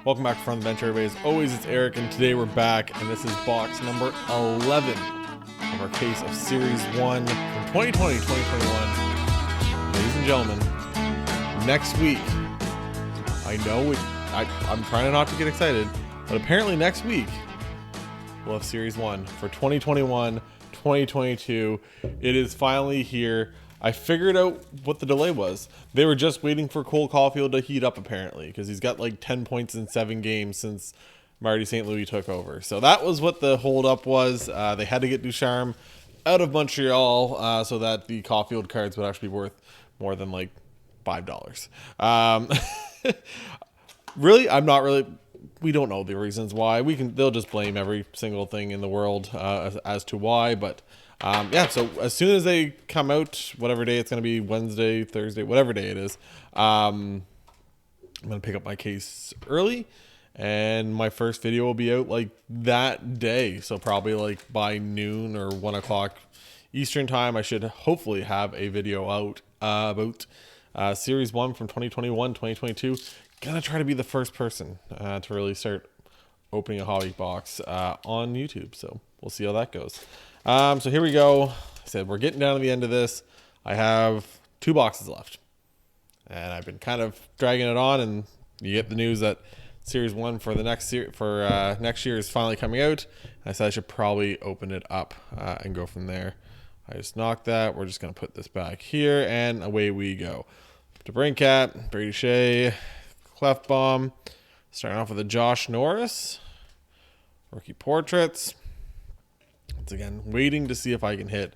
Welcome back to From the Bench, everybody. As always, it's Eric, and today we're back, and this is box number 11 of our case of Series 1 from 2020-2021. Ladies and gentlemen, next week, I know I'm trying not to get excited, but apparently next week, we'll have Series 1 for 2021-2022. It is finally here. I figured out what the delay was. They were just waiting for Cole Caulfield to heat up, apparently, because he's got like 10 points in 7 games since Marty St. Louis took over. So that was what the holdup was. They had to get Ducharme out of Montreal so that the Caulfield cards would actually be worth more than like $5. Really, I'm not really... We don't know the reasons why. They'll just blame every single thing in the world as to why, but... yeah, so as soon as they come out, whatever day it's going to be, Wednesday, Thursday, whatever day it is, I'm going to pick up my case early, and my first video will be out like that day. So probably like by noon or 1 o'clock Eastern time, I should hopefully have a video out about Series 1 from 2021-2022. Gonna try to be the first person to really start opening a hobby box on YouTube. So we'll see how that goes. So here we go. I said we're getting down to the end of this. I have 2 boxes left, and I've been kind of dragging it on. And you get the news that Series 1 for the next next year is finally coming out. And I said I should probably open it up and go from there. I just knocked that. We're just gonna put this back here, and away we go. DeBrincat, Brady Shea, Clefbaum. Starting off with a Josh Norris, rookie portraits. Once again, waiting to see if I can hit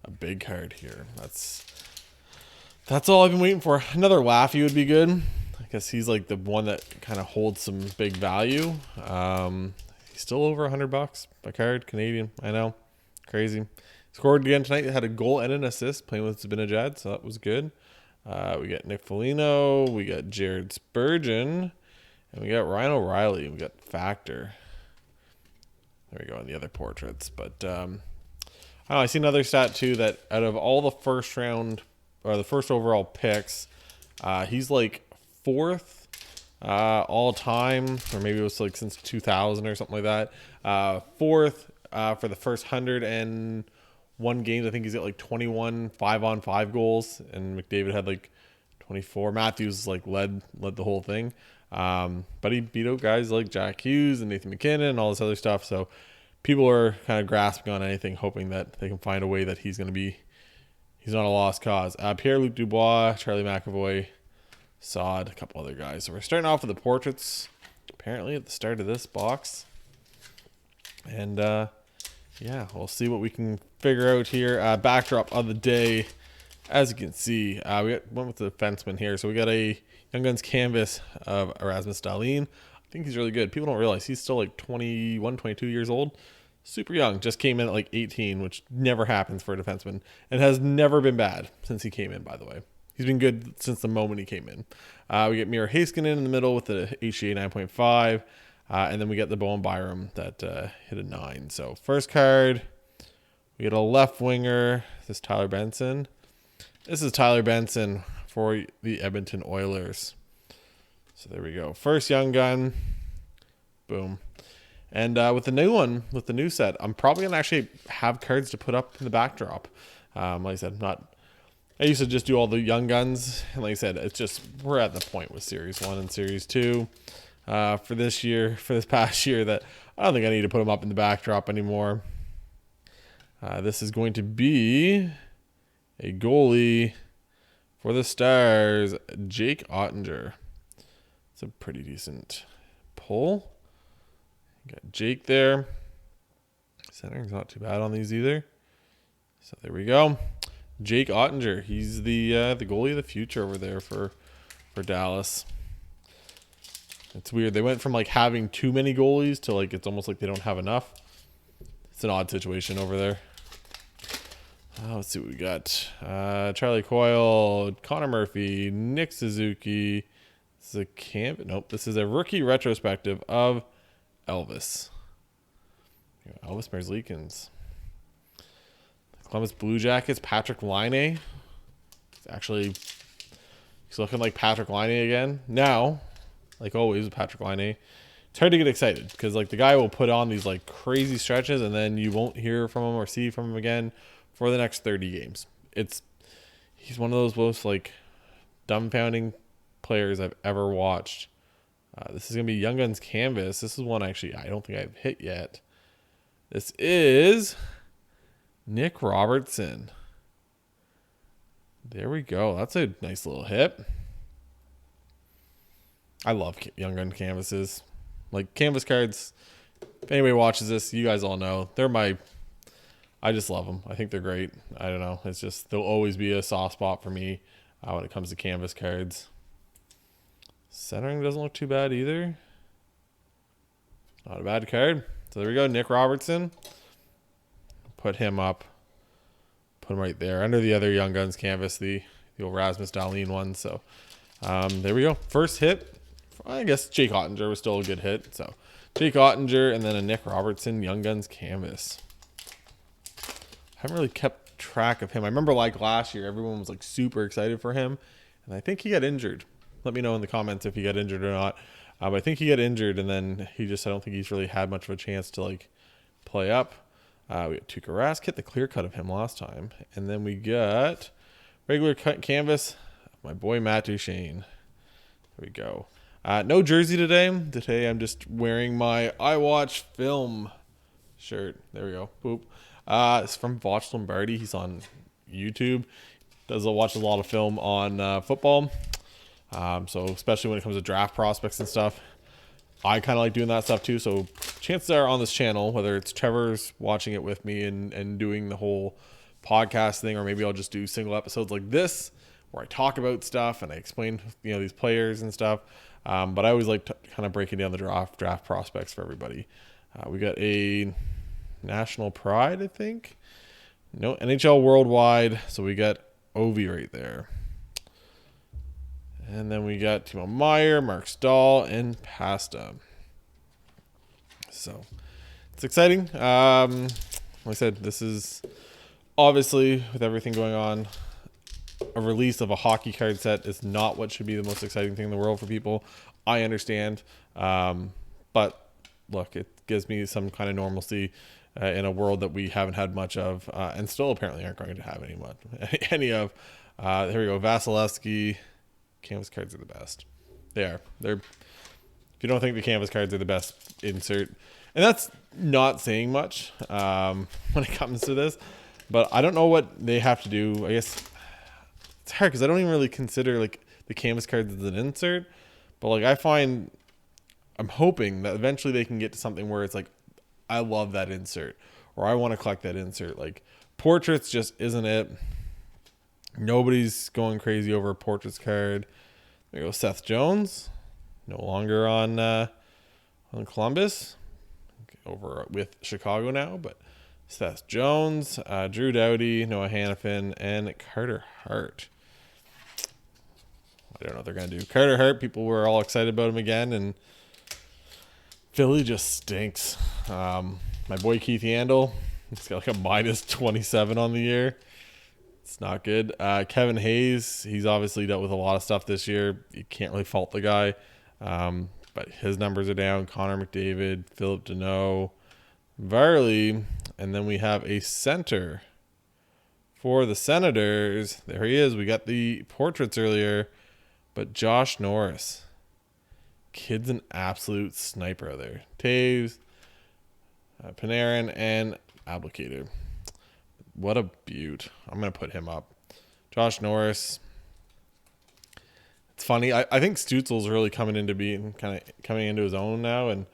a big card here. That's all I've been waiting for. Another Laffy would be good. I guess he's like the one that kind of holds some big value. He's still over $100 a card, Canadian. I know, crazy. Scored again tonight. Had a goal and an assist playing with Zibanejad, so that was good. We got Nick Foligno. We got Jared Spurgeon, and we got Ryan O'Reilly. We got Factor. There we go on the other portraits. But I see another stat too that out of all the first round or the first overall picks, he's like 4th all time, or maybe it was like since 2000 or something like that. 4th for the first 101 games. I think he's got like 21 5-on-5 goals, and McDavid had like 24. Matthews like led the whole thing. But he beat out guys like Jack Hughes and Nathan McKinnon and all this other stuff. So people are kind of grasping on anything, hoping that they can find a way that he's not a lost cause. Pierre-Luc Dubois, Charlie McAvoy, Saad, a couple other guys. So we're starting off with the portraits, apparently at the start of this box. And yeah, we'll see what we can figure out here. Backdrop of the day, as you can see, we went with the defenseman here. So we got a Young Guns canvas of Erasmus Dahlin. I think he's really good. People don't realize he's still like 21, 22 years old. Super young. Just came in at like 18, which never happens for a defenseman, and has never been bad since he came in, by the way. He's been good since the moment he came in. We get Miro Heiskanen in the middle with the HGA 9.5. And then we get the Bowen Byram that hit a 9. So first card, we get a left winger. This is Tyler Benson. This is Tyler Benson for the Edmonton Oilers. So there we go. First Young Gun. Boom. And with the new one, with the new set, I'm probably going to actually have cards to put up in the backdrop. Like I said, I used to just do all the Young Guns. And like I said, it's just, we're at the point with Series 1 and Series 2 for this past year, that I don't think I need to put them up in the backdrop anymore. This is going to be a goalie for the Stars, Jake Ottinger. It's a pretty decent pull. Got Jake there. Centering's not too bad on these either. So there we go. Jake Ottinger. He's the goalie of the future over there for Dallas. It's weird. They went from like having too many goalies to like it's almost like they don't have enough. It's an odd situation over there. Let's see what we got. Charlie Coyle, Connor Murphy, Nick Suzuki. This is a camp. Nope. This is a rookie retrospective of Elvis. Elvis Merzlikins. Columbus Blue Jackets, Patrick Laine. He's looking like Patrick Laine again. Now, like always with Patrick Laine, it's hard to get excited because like the guy will put on these like crazy stretches and then you won't hear from him or see from him again for the next 30 games. He's one of those most like dumbfounding players I've ever watched. This is going to be Young Guns Canvas. This is one actually I don't think I've hit yet. This is Nick Robertson. There we go. That's a nice little hit. I love Young Gun Canvases. Like canvas cards, if anybody watches this, you guys all know. I just love them. I think they're great. I don't know. It's just, they'll always be a soft spot for me when it comes to canvas cards. Centering doesn't look too bad either. Not a bad card. So there we go. Nick Robertson. Put him up. Put him right there under the other Young Guns canvas, the old Rasmus Dahlin one. So there we go. First hit. I guess Jake Ottinger was still a good hit. So Jake Ottinger and then a Nick Robertson Young Guns canvas. I haven't really kept track of him. I remember like last year, everyone was like super excited for him. And I think he got injured. Let me know in the comments if he got injured or not. But I think he got injured and then I don't think he's really had much of a chance to like play up. We got Tuukka Rask, hit the clear cut of him last time. And then we got regular cut canvas, my boy Matt Duchene. There we go. No jersey today. Today I'm just wearing my I Watch Film shirt. There we go. Boop. It's from Voch Lombardi. He's on YouTube. Watches a lot of film on football. So especially when it comes to draft prospects and stuff. I kind of like doing that stuff too. So chances are on this channel, whether it's Trevor's watching it with me and doing the whole podcast thing, or maybe I'll just do single episodes like this where I talk about stuff and I explain, these players and stuff. But I always like kind of breaking down the draft prospects for everybody. We got a National Pride, I think. No, NHL Worldwide. So we got Ovi right there. And then we got Timo Meier, Mark Stahl, and Pasta. So it's exciting. Like I said, this is obviously, with everything going on, a release of a hockey card set is not what should be the most exciting thing in the world for people. I understand. But look, it gives me some kind of normalcy in a world that we haven't had much of, and still apparently aren't going to have any of. Here we go. Vasilevsky. Canvas cards are the best. They're. If you don't think the canvas cards are the best, insert. And that's not saying much when it comes to this. But I don't know what they have to do. I guess it's hard because I don't even really consider like the canvas cards as an insert. But like I'm hoping that eventually they can get to something where it's like, I love that insert, or I want to collect that insert. Like portraits just isn't it. Nobody's going crazy over a portraits card. There you go. Seth Jones, no longer on Columbus, over with Chicago now, but Seth Jones, Drew Doughty, Noah Hannafin, and Carter Hart. I don't know what they're going to do. Carter Hart, people were all excited about him again, and Philly just stinks. My boy Keith Yandel, he's got like a minus 27 on the year. It's not good. Kevin Hayes, he's obviously dealt with a lot of stuff this year. You can't really fault the guy. But his numbers are down. Connor McDavid, Philip Deneau, Varley, and then we have a center for the Senators. There he is. We got the portraits earlier, but Josh Norris. Kid's an absolute sniper there. Taves, Panarin, and Applicator. What a beaut. I'm going to put him up. Josh Norris. It's funny. I think Stutzel's really coming into his own now. And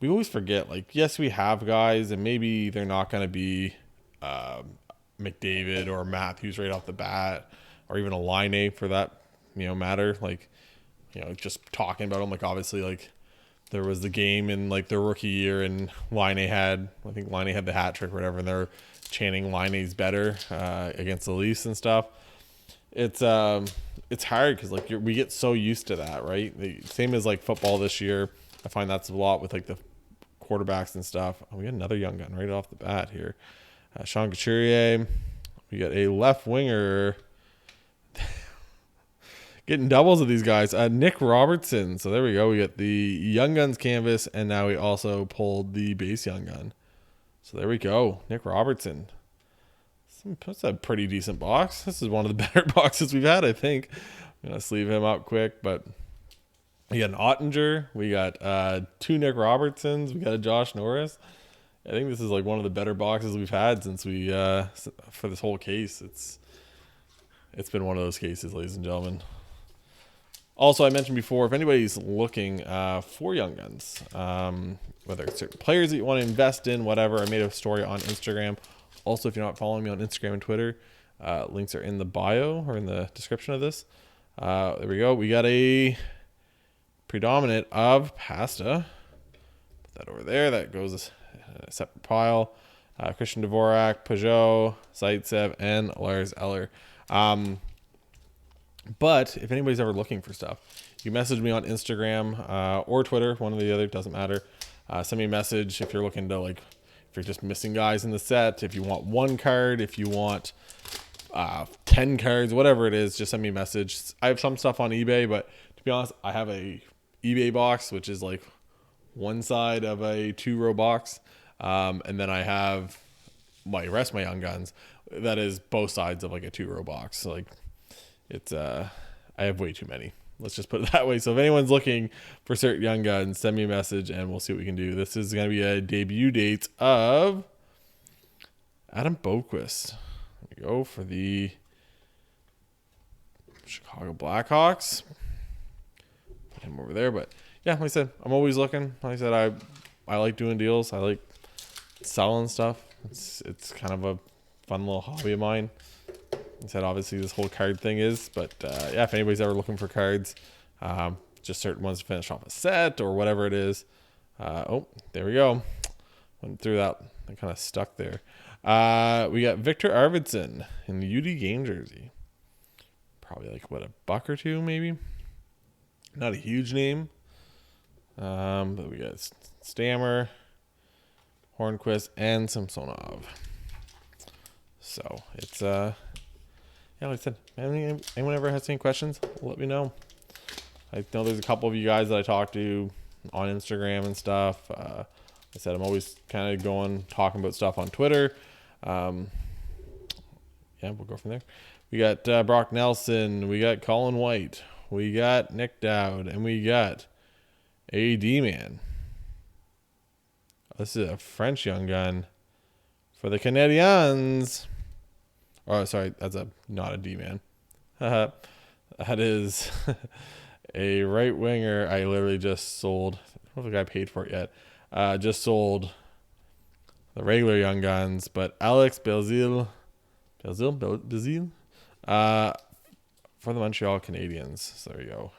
we always forget, like, yes, we have guys, and maybe they're not going to be McDavid or Matthews right off the bat, or even a Laine for that, matter. Like, just talking about them, like, obviously, like, there was the game in, like, their rookie year, and Laine had the hat trick or whatever, and they're chanting Laine's better against the Leafs and stuff. It's hard because like we get so used to that, right? The same as like football this year. I find that's a lot with like the quarterbacks and stuff. Oh, we got another young gun right off the bat here. Sean Couturier. We got a left winger. Getting doubles of these guys. Nick Robertson. So there we go. We get the Young Guns canvas, and now we also pulled the base Young Gun. So there we go. Nick Robertson. That's a pretty decent box. This is one of the better boxes we've had, I think. I'm going to sleeve him up quick, but we got an Ottinger. We got 2 Nick Robertsons. We got a Josh Norris. I think this is like one of the better boxes we've had since we for this whole case. It's been one of those cases, ladies and gentlemen. Also, I mentioned before, if anybody's looking for Young Guns, whether it's certain players that you want to invest in, whatever, I made a story on Instagram. Also, if you're not following me on Instagram and Twitter, links are in the bio or in the description of this. There we go. We got a predominant of Pasta. Put that over there. That goes in a separate pile. Christian Dvorak, Peugeot, Zaitsev, and Lars Eller. But if anybody's ever looking for stuff, you message me on Instagram or Twitter, one or the other, doesn't matter. Send me a message if you're looking to, like, if you're just missing guys in the set, if you want 1 card, if you want 10 cards, whatever it is, just send me a message. I have some stuff on eBay, but to be honest, I have a eBay box, which is like one side of a 2-row box. And then I have my rest of my Young Guns. That is both sides of like a 2-row box. So like it's, I have way too many. Let's just put it that way. So if anyone's looking for certain Young Guns, send me a message and we'll see what we can do. This is going to be a debut date of Adam Boquist. There we go for the Chicago Blackhawks. Put him over there. But yeah, like I said, I'm always looking. Like I said, I like doing deals. I like selling stuff. It's kind of a fun little hobby of mine. I said obviously this whole card thing is, but yeah, if anybody's ever looking for cards, just certain ones to finish off a set or whatever it is. Oh, there we go. Went through that. I kind of stuck there. We got Victor Arvidsson in the UD game jersey. Probably like what, $1 or $2 maybe. Not a huge name. But we got Stammer, Hornquist, and Samsonov. So it's yeah, like I said, anyone ever has any questions, let me know. I know there's a couple of you guys that I talk to on Instagram and stuff. I said I'm always kind of talking about stuff on Twitter. Yeah, we'll go from there. We got Brock Nelson, we got Colin White, we got Nick Dowd, and we got a D-man. This is a French Young Gun for the Canadiens. Oh, sorry, that's not a D-man. That is a right winger. I literally just sold. I don't think I paid for it yet. Just sold the regular Young Guns, but Alex Belzile, for the Montreal Canadiens. So there you go.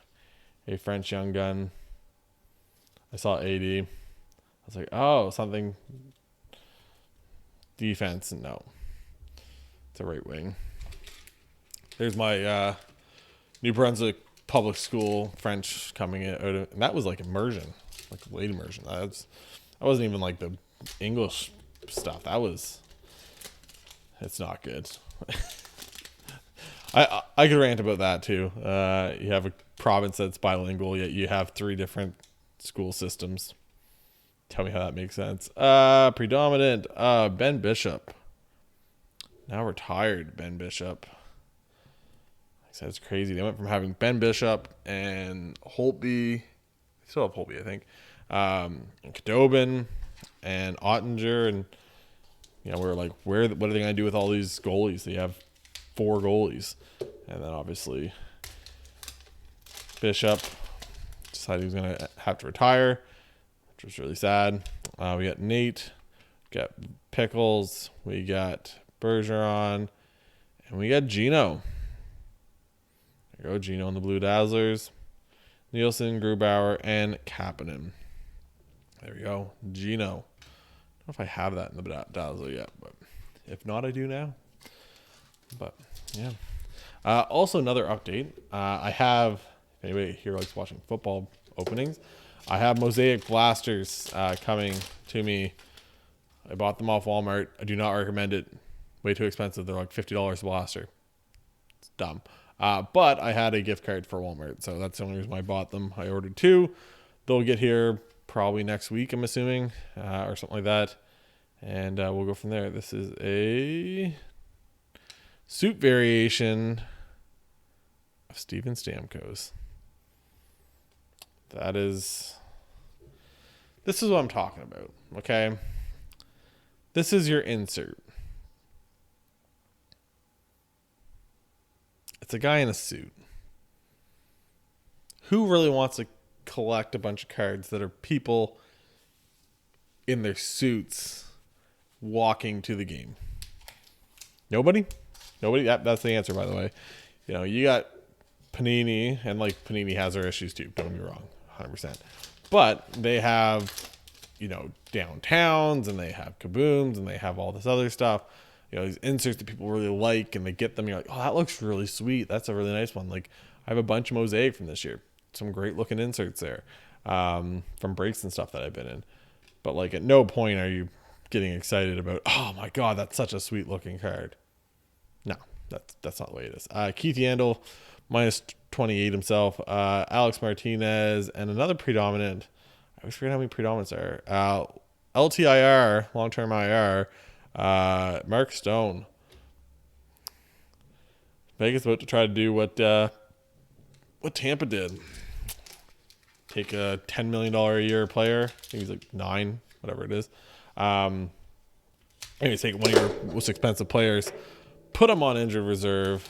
A French Young Gun. I saw 80. I was like, oh, something defense. No. It's a right wing. There's my New Brunswick public school French coming in. And that was like immersion, like late immersion. That wasn't even like the English stuff. It's not good. I could rant about that too. You have a province that's bilingual, yet you have 3 different school systems. Tell me how that makes sense. Predominant, Ben Bishop. Now retired Ben Bishop. Like I said, it's crazy. They went from having Ben Bishop and Holtby. They still have Holtby, I think. And Khudobin and Ottinger. And, you know, we're like, what are they going to do with all these goalies? They have 4 goalies. And then obviously Bishop decided he was going to have to retire, which was really sad. We got Nate. We got Pickles. We got Bergeron, and we got Gino. There you go, Gino and the Blue Dazzlers. Nielsen, Grubauer, and Kapanen. There we go, Gino. I don't know if I have that in the Dazzler yet, but if not, I do now. But yeah. Also, another update. I have, if anybody here likes watching football openings, I have Mosaic Blasters coming to me. I bought them off Walmart. I do not recommend it. Way too expensive. They're like $50 a blaster. It's dumb. But I had a gift card for Walmart, so that's the only reason why I bought them. I ordered 2. They'll get here probably next week, I'm assuming, or something like that. And we'll go from there. This is a suit variation of Steven Stamkos. This is what I'm talking about, okay? This is your insert. It's a guy in a suit. Who really wants to collect a bunch of cards that are people in their suits walking to the game? Nobody? That's the answer, by the way. You know, you got Panini, and like Panini has their issues too, don't get me wrong, 100%. But they have, you know, downtowns, and they have kabooms, and they have all this other stuff. You know, these inserts that people really like, and they get them. You're like, oh, that looks really sweet. That's a really nice one. Like, I have a bunch of Mosaic from this year. Some great looking inserts there, from breaks and stuff that I've been in. But like, at no point are you getting excited about, oh my God, that's such a sweet looking card. No, that's not the way it is. Keith Yandel, minus 28 himself. Alex Martinez, and another predominant. I always forget how many predominants are. LTIR, long-term IR. Mark Stone. Vegas about to try to do what Tampa did. Take a $10 million a year player. I think he's like 9, whatever it is. Anyways, take one of your most expensive players, put him on injured reserve.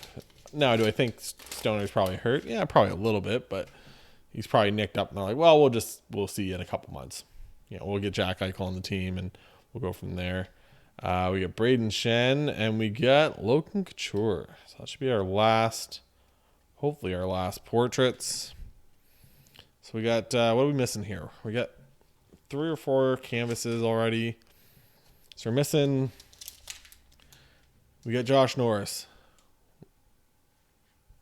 Now, do I think Stoner's probably hurt? Yeah, probably a little bit, but he's probably nicked up. And they're like, well, we'll see you in a couple months. You know, we'll get Jack Eichel on the team, and we'll go from there. We got Braden Shen, and we got Logan Couture. So that should be our last, hopefully our last portraits. So we got, what are we missing here? We got 3 or 4 canvases already. So we're missing, we got Josh Norris.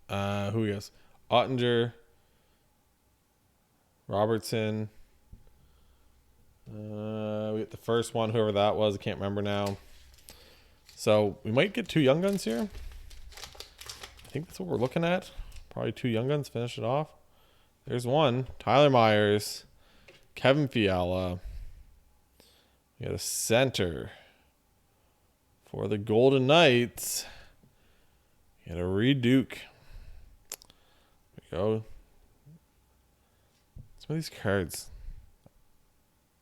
Who he is? Ottinger, Robertson. We get the first one, whoever that was. I can't remember now. So we might get 2 young guns here. I think that's what we're looking at. Probably 2 young guns, finish it off. There's one. Tyler Myers. Kevin Fiala. We got a center for the Golden Knights. We got a Reed Duke. There we go. Some of these cards,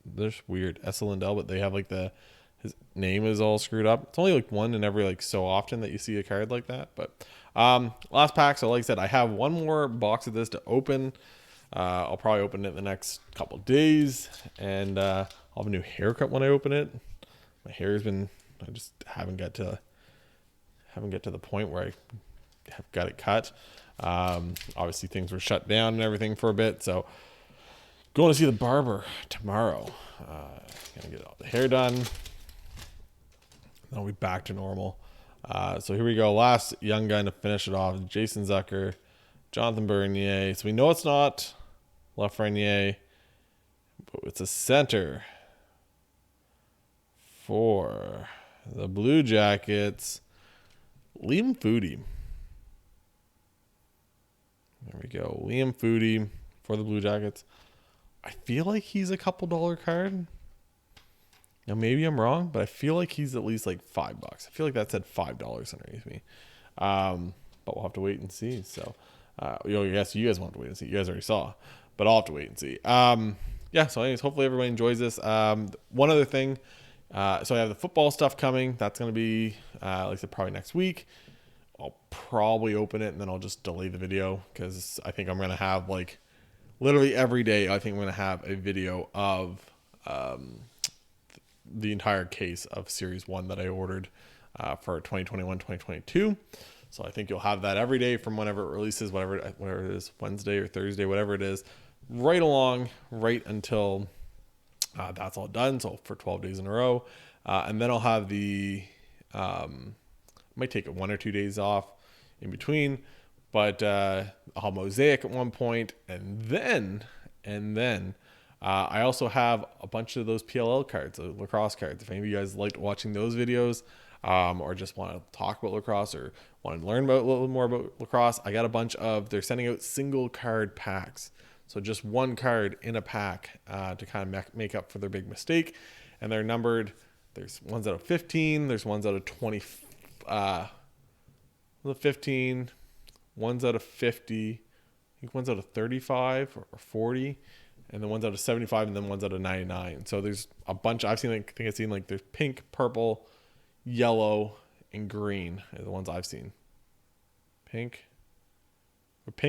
they're just weird. Essa Lindell, but they have like his name is all screwed up. It's only like one in every like so often that you see a card like that. But last pack. So like I said, I have one more box of this to open. I'll probably open it in the next couple days, and I'll have a new haircut when I open it. My hair has been, I just haven't got to the point where I have got it cut. Obviously things were shut down and everything for a bit, so going to see the barber tomorrow. Gonna get all the hair done, then I'll be back to normal. So here we go, last young gun to finish it off. Jason Zucker, Jonathan Bernier. So we know it's not Lafreniere, but it's a center for the Blue Jackets, Liam Foudy. There we go. Liam Foudy for the Blue Jackets. I feel like he's a couple dollar card. Now, maybe I'm wrong, but I feel like he's at least like $5. I feel like that said $5 underneath me. But we'll have to wait and see. So, yes, you guys won't have to wait and see. You guys already saw, but I'll have to wait and see. Yeah, so anyways, hopefully everybody enjoys this. One other thing. So I have the football stuff coming. That's going to be, like I said, probably next week. I'll probably open it and then I'll just delay the video because I think I'm going to have like literally every day. I think I'm going to have a video of the entire case of Series 1 that I ordered for 2021-2022. So I think you'll have that every day from whenever it releases, whatever it is, Wednesday or Thursday, whatever it is, right until that's all done. So for 12 days in a row. And then I'll have might take 1 or 2 days off in between, but I'll have Mosaic at one point, and then I also have a bunch of those PLL cards, lacrosse cards. If any of you guys liked watching those videos, or just want to talk about lacrosse or want to learn about a little more about lacrosse, I got a bunch of, they're sending out single card packs. So just one card in a pack to kind of make up for their big mistake. And they're numbered. There's ones out of 15. There's ones out of 20. 15. Ones out of 50. I think ones out of 35 or 40. And then ones out of 75. And then ones out of 99. So there's a bunch. I've seen, like, I think I've seen like there's pink, purple, yellow, and green are the ones I've seen. Pink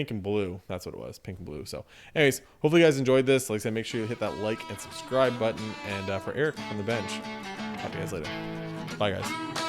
and blue. That's what it was. Pink and blue. So anyways, hopefully you guys enjoyed this. Like I said, make sure you hit that like and subscribe button. And for Eric from the bench, talk to you guys later. Bye, guys.